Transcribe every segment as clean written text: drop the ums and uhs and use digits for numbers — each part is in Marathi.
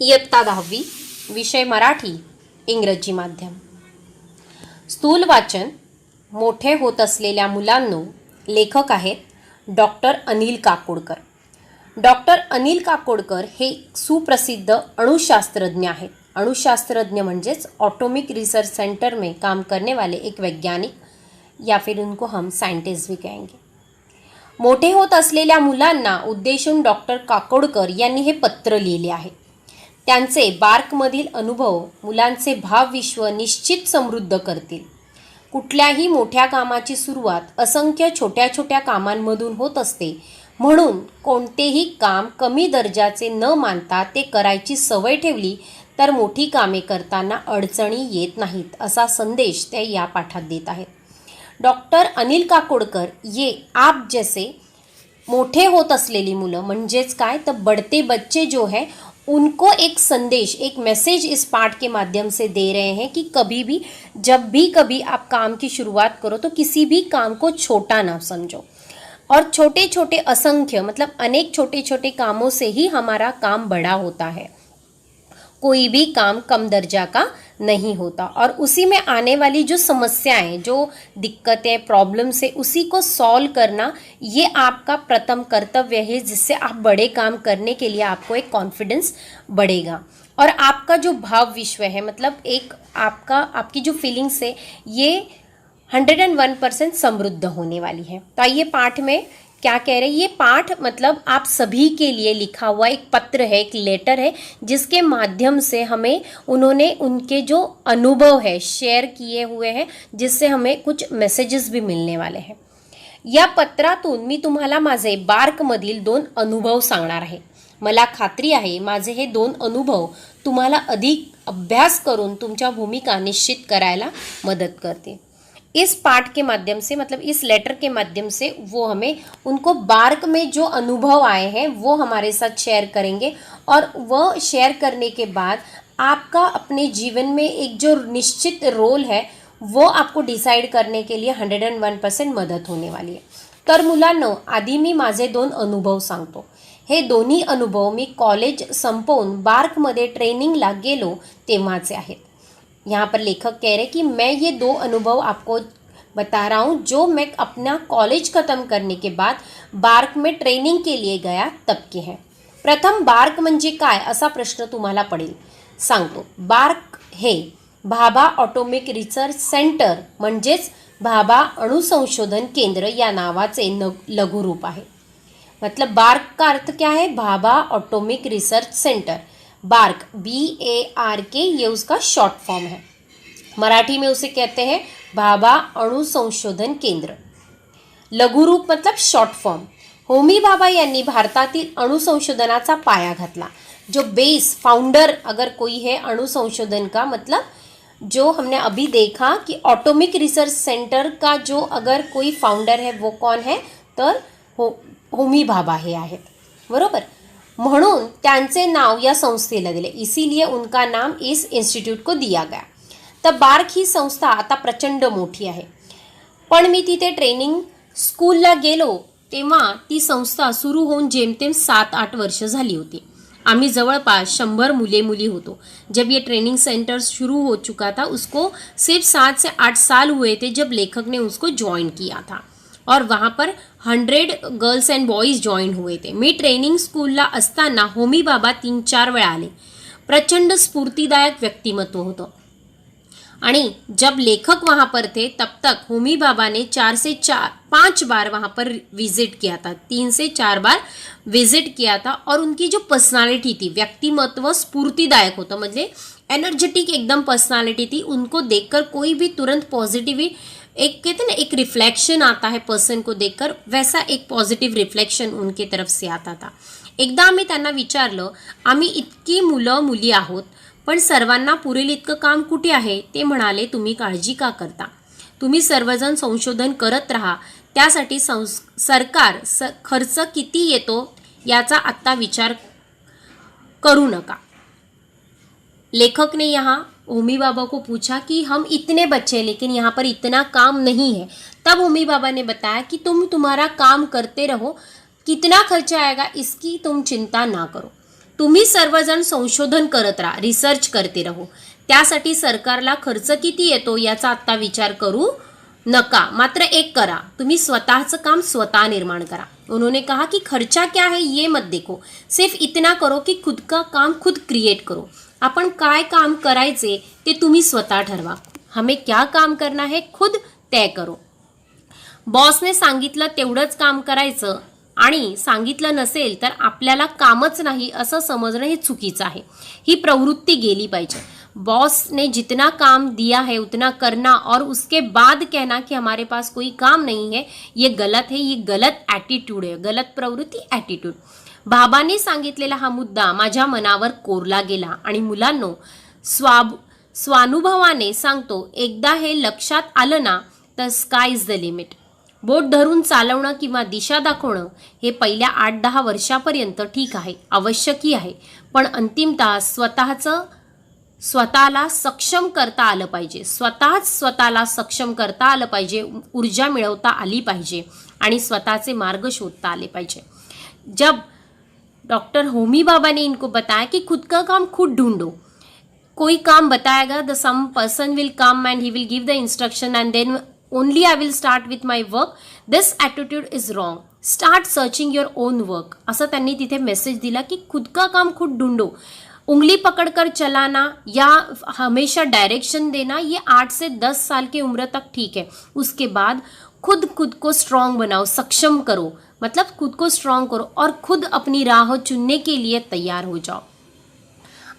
इयत्ता 10वी, विषय मराठी, इंग्रजी माध्यम. स्थूल वाचन. मोठे होत असलेल्या मुलांनो. लेखक आहेत डॉक्टर अनिल काकोडकर. डॉक्टर अनिल काकोडकर हे सुप्रसिद्ध अणुशास्त्रज्ञ आहेत. अणुशास्त्रज्ञ म्हणजेच ऑटोमिक रिसर्च सेंटर में काम करने वाले एक वैज्ञानिक, या फिर उनको हम साइंटिस्ट भी कहेंगे. मोठे होत असलेल्या मुलांना उद्देशून डॉक्टर काकोडकर यांनी हे पत्र लिहिले आहे. त्यांचे बार्कमधील अनुभव मुलांचे भावविश्व निश्चित समृद्ध करतील. कुठल्याही मोठ्या कामाची सुरुवात असंख्य छोट्या छोट्या कामांमधून होत असते, म्हणून कोणतेही काम कमी दर्जाचे न मानता ते करायची सवय ठेवली तर मोठी कामे करताना अडचणी येत नाहीत, असा संदेश ते या पाठात देत आहेत. डॉक्टर अनिल काकोडकर ये आप जैसे मोठे होत असलेली मुलं म्हणजेच काय तर बढ़ते बच्चे जो है उनको एक संदेश, एक मैसेज इस पाठ के माध्यम से दे रहे हैं कि कभी भी जब भी कभी आप काम की शुरुआत करो तो किसी भी काम को छोटा ना समझो, और छोटे छोटे असंख्य मतलब अनेक छोटे छोटे कामों से ही हमारा काम बड़ा होता है. कोई भी काम कम दर्जा का नहीं होता, और उसी में आने वाली जो समस्याएं, जो दिक्कतें, प्रॉब्लम्स है, उसी को सॉल्व करना ये आपका प्रथम कर्तव्य है, जिससे आप बड़े काम करने के लिए आपको एक कॉन्फिडेंस बढ़ेगा और आपका जो भाव विश्व है, मतलब एक आपकी जो फीलिंग्स है ये 101% समृद्ध होने वाली है. तो आइए पाठ में क्या कह रहे हैं. ये पाठ मतलब आप सभी के लिए लिखा हुआ एक पत्र है, एक लेटर है, जिसके माध्यम से हमें उन्होंने उनके जो अनुभव है शेयर किए हुए हैं, जिससे हमें कुछ मेसेजेस भी मिलने वाले हैं. या पत्रातून मी तुम्हाला माझे बार्कमधील 2 अनुभव सांगणार आहे. मला खात्री आहे माझे हे 2 अनुभव तुम्हाला अधिक अभ्यास करून तुमच्या भूमिका निश्चित करायला मदत करते. इस पाठ के माध्यम से मतलब इस लेटर के माध्यम से वो हमें उनको बार्क में जो अनुभव आए हैं वो हमारे साथ शेयर करेंगे, और वह शेयर करने के बाद आपका अपने जीवन में एक जो निश्चित रोल है वो आपको डिसाइड करने के लिए 101% मदत होने वाली है. तर मुलांनो, आधी मी माझे 2 अनुभव सांगतो. हे दोन्ही अनुभव मी कॉलेज संपवून बार्कमध्ये ट्रेनिंगला गेलो तेव्हाचे आहेत. यहाँ पर लेखक कह रहे कि मैं ये 2 अनुभव आपको बता रहा हूँ जो मैं अपना कॉलेज ख़त्म करने के बाद बार्क में ट्रेनिंग के लिए गया तब के हैं. प्रथम, बार्क म्हणजे काय असा प्रश्न तुम्हाला पडेल. सांगतो. बार्क हे भाभा ऑटोमिक रिसर्च सेंटर म्हणजेच भाभा अणुसंशोधन केंद्र या नावाचे लघुरूप आहे. मतलब बार्क का अर्थ क्या है. Bhabha atomic research centre. BARC BARK ये उसका शॉर्ट फॉर्म है. मराठी में उसे कहते हैं भाभा अणु संशोधन केंद्र. लघुरूप मतलब शॉर्ट फॉर्म. होमी भाभा यांनी भारतातील अणुसंशोधनाचा पाया घातला. जो बेस फाउंडर अगर कोई है अणुसंशोधन का, मतलब जो हमने अभी देखा कि ऑटोमिक रिसर्च सेंटर का जो अगर कोई फाउंडर है वो कौन है तर होमी भाभा हे आहेत. बरोबर. म्हणून त्यांचे नाव या संस्थेला दिले, इसीलिए उनका नाम इस इंस्टिट्यूट को दिया गया. तर बार्क ही संस्था आता प्रचंड मोठी आहे. पण मी तिथे ट्रेनिंग स्कूलला गेलो तेव्हा ती संस्था सुरू होऊन जेमतेम 7-8 वर्ष झाली होती. आम्ही जवळपास 100 मुले होतो. जब ये ट्रेनिंग सेंटर शुरू हो चुका था उसको सिर्फ 7 से 8 साल हुए थे जब लेखक ने उसको ज्वाइन किया था, और वहाँ पर 100 गर्ल्स अँड बॉईज जॉईन हुए थे. मी ट्रेनिंग स्कूलला असताना होमी बाबा 3-4 वेळा आले. प्रचंड स्फूर्तिदायक व्यक्तिमत्व होतं. आणि जब लेखक वहाँ पर थे तब तक होमी बाबा ने 4 से 5 बार वहाँ पर विजिट किया था. 3 से 4 बार विजिट किया था. और उनकी जो पर्सनालिटी थी, व्यक्तिमत्व स्फूर्तिदायक होतं, म्हणजे एनर्जेटिक एकदम पर्सनालिटी थी. उनको देखकर कोई भी तुरंत पॉजिटिव एक कहते हैं ना एक रिफ्लेक्शन आता है पर्सन को देखकर, वैसा एक पॉझिटिव्ह रिफ्लेक्शन उनके तरफ से आता था. एकदा आम्ही त्यांना विचारलं, आम्ही इतकी मुलं मुली आहोत पण सर्वांना पुरेल इतकं काम कुठे आहे. ते म्हणाले, तुम्ही काळजी का करता. तुम्ही सर्वजण संशोधन करत राहा. त्यासाठी सरकार खर्च किती येतो याचा आत्ता विचार करू नका. लेखक ने यहाँ होमी बाबा को पूछा कि हम इतने बच्चे लेकिन यहाँ पर इतना काम नहीं है. तब होमी बाबा ने बताया कि तुम्हारा काम करते रहो, कितना खर्चा आएगा इसकी तुम चिंता ना करो. तुम्ही सर्वजण संशोधन करत राहा, रिसर्च करते रहो. त्यासाठी सरकारला खर्च किती येतो याचा आता विचार करू नका. मात्र एक करा, तुम्ही स्वतःचं काम स्वतः निर्माण करा. उन्होंने कहा कि खर्चा क्या है ये मत देखो, सिर्फ इतना करो कि खुद का काम खुद क्रिएट करो. आपण काय काम करायचे ते तुम्ही स्वतः ठरवा. हमें क्या काम करना है खुद तय करो. बॉसने सांगितलं तेवढंच काम करायचं आणि सांगितलं नसेल तर आपल्याला कामच नाही असं समजणं हे चुकीचं आहे. ही प्रवृत्ती गेली पाहिजे. बॉस ने जितना काम दिया है उतना करना और उसके बाद कहना कि हमारे पास कोई काम नहीं है, ये गलत है. ये गलत ॲटिट्यूड आहे, गलत प्रवृत्ती ॲटिट्यूड. बाबांनी सांगितलेला हा मुद्दा माझ्या मनावर कोरला गेला आणि मुलांनो, स्वानुभवाने सांगतो, एकदा हे लक्षात आलं ना तर स्काय इज द लिमिट. बोट धरून चालवणं किंवा दिशा दाखवणं हे पहिल्या 8-10 वर्षापर्यंत ठीक आहे, आवश्यकही आहे. पण अंतिमतः स्वतःला सक्षम करता आलं पाहिजे. स्वतःला सक्षम करता आलं पाहिजे, ऊर्जा मिळवता आली पाहिजे आणि स्वतःचे मार्ग शोधता आले पाहिजे. जब डॉक्टर होमी बाबा ने इनको बताया कि खुद का काम खुद ढूंढो. कोई काम बताएगा, the some person will come and he will give the instruction and then only I will start with my work. This attitude is wrong. Start searching your own work. असं त्यांनी तिथे मेसेज दिला की खुद का काम खुद ढूंढो. उंगली पकड़कर चलाना या हमेशा डायरेक्शन देना ये 8 से 10 साल की उम्र तक ठीक है. उसके बाद खुद को स्ट्रांग बनाओ, सक्षम करो. मतलब खुद को स्ट्रांग करो और खुद अपनी राह चुनने के लिए तैयार हो जाओ.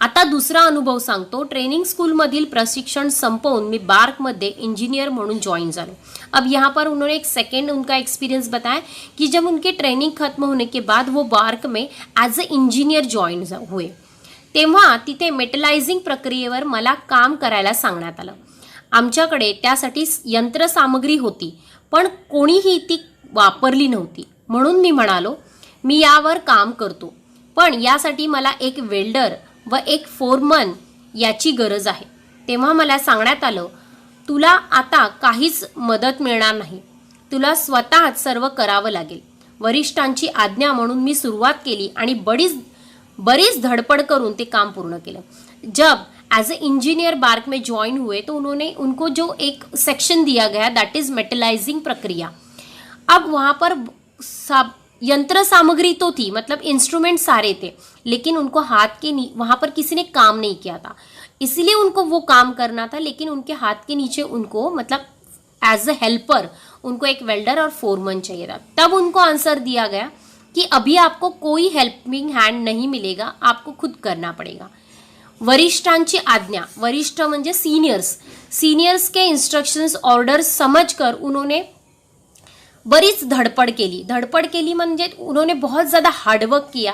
आता दुसरा अनुभव सांगतो. ट्रेनिंग स्कूलमधील प्रशिक्षण संपवून मी बार्कमध्ये इंजीनियर म्हणून जॉइन झालो. अब यहाँ पर उन्होंने एक सेकेंड उनका एक्सपीरियंस बताया कि जब उनके ट्रेनिंग खत्म होने के बाद वो बार्क में ॲज अ इंजिनियर जॉइन हुए, तेव्हा तिथे मेटलायझिंग प्रक्रियेवर मला काम करायला सांगण्यात आलं. आमच्याकडे त्यासाठी यंत्रसामग्री होती पण कोणीही ती वापरली नव्हती. म्हणून मी म्हणालो, मी यावर काम करतो, पण यासाठी मला एक वेल्डर व एक फोरमन याची गरज आहे. तेव्हा मला सांगण्यात आलं, तुला आता काहीच मदत मिळणार नाही, तुला स्वतःच सर्व करावं लागेल. वरिष्ठांची आज्ञा म्हणून मी सुरुवात केली आणि बरीच धडपड करून ते काम पूर्ण केलं. जब एज अ इंजीनियर बार्क में ज्वाइन हुए तो उनको जो एक सेक्शन दिया गया दैट इज मेटलाइजिंग प्रक्रिया. अब वहाँ पर यंत्र सामग्री तो थी, मतलब इंस्ट्रूमेंट सारे थे, लेकिन उनको वहाँ पर किसी ने काम नहीं किया था, इसलिए उनको वो काम करना था. लेकिन उनके हाथ के नीचे उनको मतलब एज अ हेल्पर उनको एक वेल्डर और फोरमन चाहिए था. तब उनको आंसर दिया गया कि अभी आपको कोई हेल्पिंग हैंड नहीं मिलेगा, आपको खुद करना पड़ेगा. वरिष्ठांची आज्ञा, वरिष्ठ म्हणजे सीनियर्स के इंस्ट्रक्शंस ऑर्डर्स समझकर उन्होंने बरीच धडपड केली म्हणजे उन्होंने बहुत ज़्यादा हार्डवर्क किया,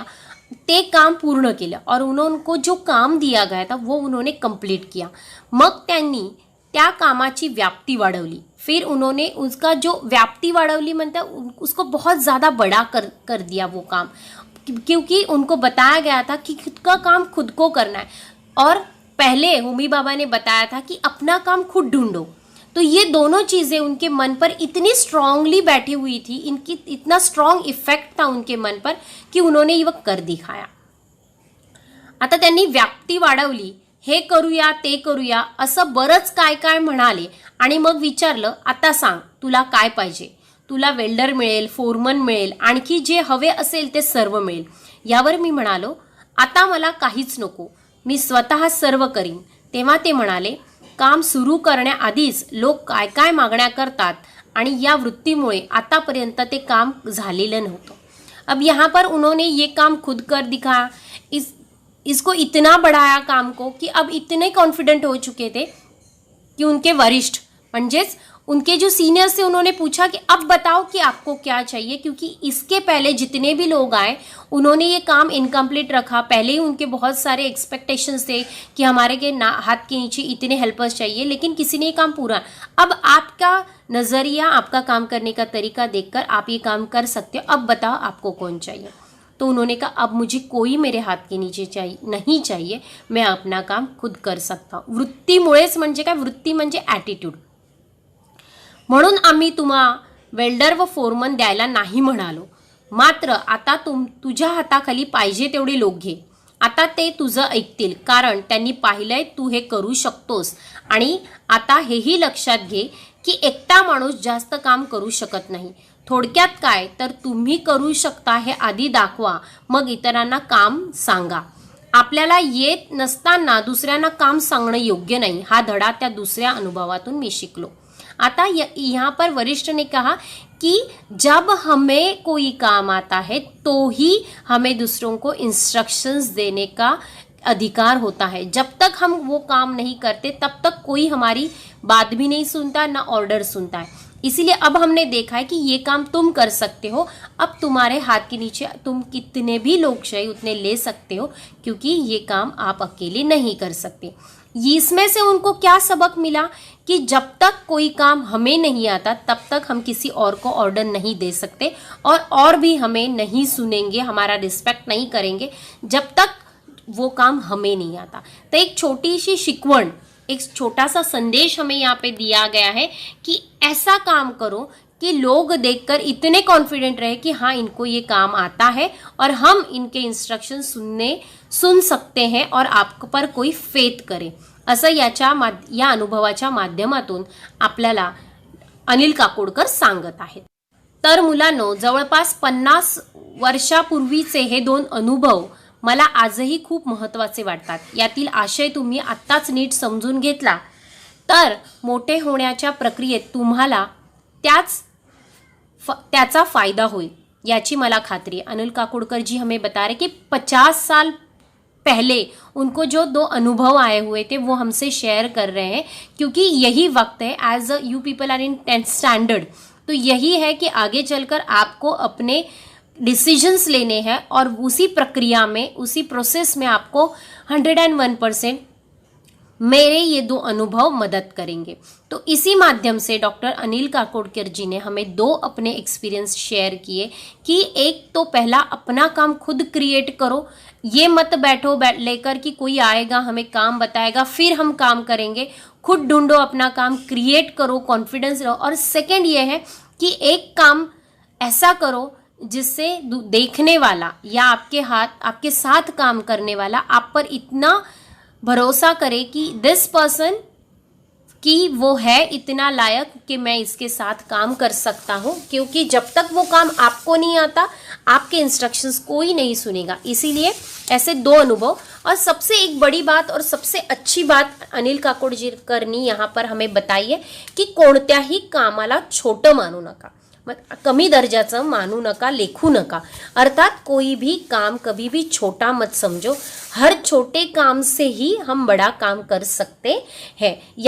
ते काम पूर्ण केलं और उनको जो काम दिया गया था वो उन्होंने कंप्लीट किया. मग त्यांनी त्या कामाची व्याप्ती वाढवली. फिर उन्होंने उसका जो व्याप्ती वाढवली मतलब उसको बहुत ज़्यादा बड़ा कर दिया वो काम, क्योंकि उनको बताया गया था कि खुद का काम खुद को करना है. और पहले होमी बाबा ने बताया था कि अपना काम खुद ढूंढो. तो ये दोनों चीज़ें उनके मन पर इतनी स्ट्रांगली बैठी हुई थी, इनकी इतना स्ट्रांग इफेक्ट था उनके मन पर कि उन्होंने ये कर दिखाया. आता त्यांनी व्याप्ती वाढवली, हे करूया ते करूया असं बरंच काय म्हणाले आणि मग विचारलं, आता सांग तुला काय पाहिजे. तुला वेल्डर मिळेल, फोरमन मिळेल, आणखी जे हवे असेल ते सर्व मिळेल. यावर मी म्हणालो, आता मला काहीच नको, मी स्वतः सर्व करीन. तेव्हा ते म्हणाले, काम सुरू करण्याआधीच लोक काय मागण्या करतात आणि या वृत्तीमुळे आतापर्यंत ते काम झालेलं नव्हतं. अब यहाँ पर उन्होंने ये काम खुद कर दिखाया, इसको इतना बढ़ाया काम को कि अब इतने कॉन्फिडेंट हो चुके थे कि उनके वरिष्ठ म्हणजेच उनके जो सीनियर्स थे उन्होंने पूछा कि अब बताओ कि आपको क्या चाहिए, क्योंकि इसके पहले जितने भी लोग आए उन्होंने ये काम इनकम्प्लीट रखा. पहले ही उनके बहुत सारे एक्सपेक्टेशंस थे कि हमारे के हाथ के नीचे इतने हेल्पर्स चाहिए, लेकिन किसी ने ये काम पूरा. अब आपका नज़रिया, आपका काम करने का तरीका देखकर आप ये काम कर सकते हो, अब बताओ आपको कौन चाहिए. तो उन्होंने कहा, अब मुझे कोई मेरे हाथ के नीचे नहीं चाहिए, मैं अपना काम खुद कर सकता हूँ. वृत्तीमुळेच म्हणजे काय, वृत्ती म्हणजे ॲटिट्यूड. म्हणून आम्ही तुम्हा वेल्डर व फोरमन द्यायला नाही म्हणालो, मात्र आता तुझ्या हाताखाली पाहिजे तेवढे लोक घे आता ते तुझं ऐकतील, कारण त्यांनी पाहिलंय तू हे करू शकतोस. आणि आता हेही लक्षात घे की एकटा माणूस जास्त काम करू शकत नाही. थोडक्यात काय तर तुम्ही करू शकता हे आधी दाखवा, मग इतरांना काम सांगा. आपल्याला येत नसताना दुसऱ्यांना काम सांगणं योग्य नहीं. हा धड़ा त्या दुसऱ्या अनुभवातून मी शिकलो. आता यहाँ पर वरिष्ठ ने कहा कि जब हमें कोई काम आता है तो ही हमें दूसरों को इंस्ट्रक्शंस देने का अधिकार होता है. जब तक हम वो काम नहीं करते तब तक कोई हमारी बात भी नहीं सुनता, ना ऑर्डर सुनता है. इसीलिए अब हमने देखा है कि ये काम तुम कर सकते हो. अब तुम्हारे हाथ के नीचे तुम कितने भी लोग चाहिए उतने ले सकते हो, क्योंकि ये काम आप अकेले नहीं कर सकते. इसमें से उनको क्या सबक मिला कि जब तक कोई काम हमें नहीं आता तब तक हम किसी और को ऑर्डर नहीं दे सकते, और भी हमें नहीं सुनेंगे, हमारा रिस्पेक्ट नहीं करेंगे जब तक वो काम हमें नहीं आता. तो एक छोटी सी शिकवण, एक छोटा सा संदेश हमें यहाँ पे दिया गया है कि ऐसा काम करो कि लोग देखकर इतने कॉन्फिडेंट रहे कि हाँ इनको ये काम आता है और हम इनके इंस्ट्रक्शन सुन सकते हैं और आप पर कोई फेथ करे. असं या अनुभवाच्या माध्यमातून आपल्याला अनिल काकोडकर सांगत आहेत. तर मुलांनो, जवळपास 50 वर्षापूर्वीचे हे 2 अनुभव मला आजही खूप महत्त्वाचे वाटतात. यातील आशय तुम्ही आत्ताच नीट समजून घेतला तर मोठे होण्याच्या प्रक्रियेत तुम्हाला त्याचा फायदा होईल याची मला खात्री है. अनिल काकोडकर जी हमें बता रहे कि 50 साल पहले उनको जो 2 अनुभव आए हुए थे वो हमसे शेयर कर रहे हैं, क्योंकि यही वक्त है as you people are in 10th standard. तो यही है कि आगे चलकर आपको अपने डिसीजंस लेने हैं और उसी प्रक्रिया में, उसी प्रोसेस में आपको 101% मेरे ये 2 अनुभव मदद करेंगे. तो इसी माध्यम से डॉक्टर अनिल काकोडकर जी ने हमें 2 अपने एक्सपीरियंस शेयर किए कि एक तो पहला अपना काम खुद क्रिएट करो. ये मत लेकर कि कोई आएगा हमें काम बताएगा फिर हम काम करेंगे. खुद ढूंढो, अपना काम क्रिएट करो, कॉन्फिडेंस रहो. और सेकेंड ये है कि एक काम ऐसा करो जिससे देखने वाला या आपके साथ काम करने वाला आप पर इतना भरोसा करे कि दिस पर्सन कि वो है इतना लायक कि मैं इसके साथ काम कर सकता हूँ, क्योंकि जब तक वो काम आपको नहीं आता आपके इंस्ट्रक्शंस कोई नहीं सुनेगा. इसीलिए ऐसे 2 अनुभव. और सबसे एक बड़ी बात और सबसे अच्छी बात अनिल काकोडकरनी यहाँ पर हमें बताई है की कोणत्याही कामाला छोटं मानू नका, कमी दर्जाचं मानू नका, लेखू नका. अर्थात कोई भी काम कभी भी छोटा मत समझो. हर छोटे काम से ही हम बड़ा काम कर सकते हैं.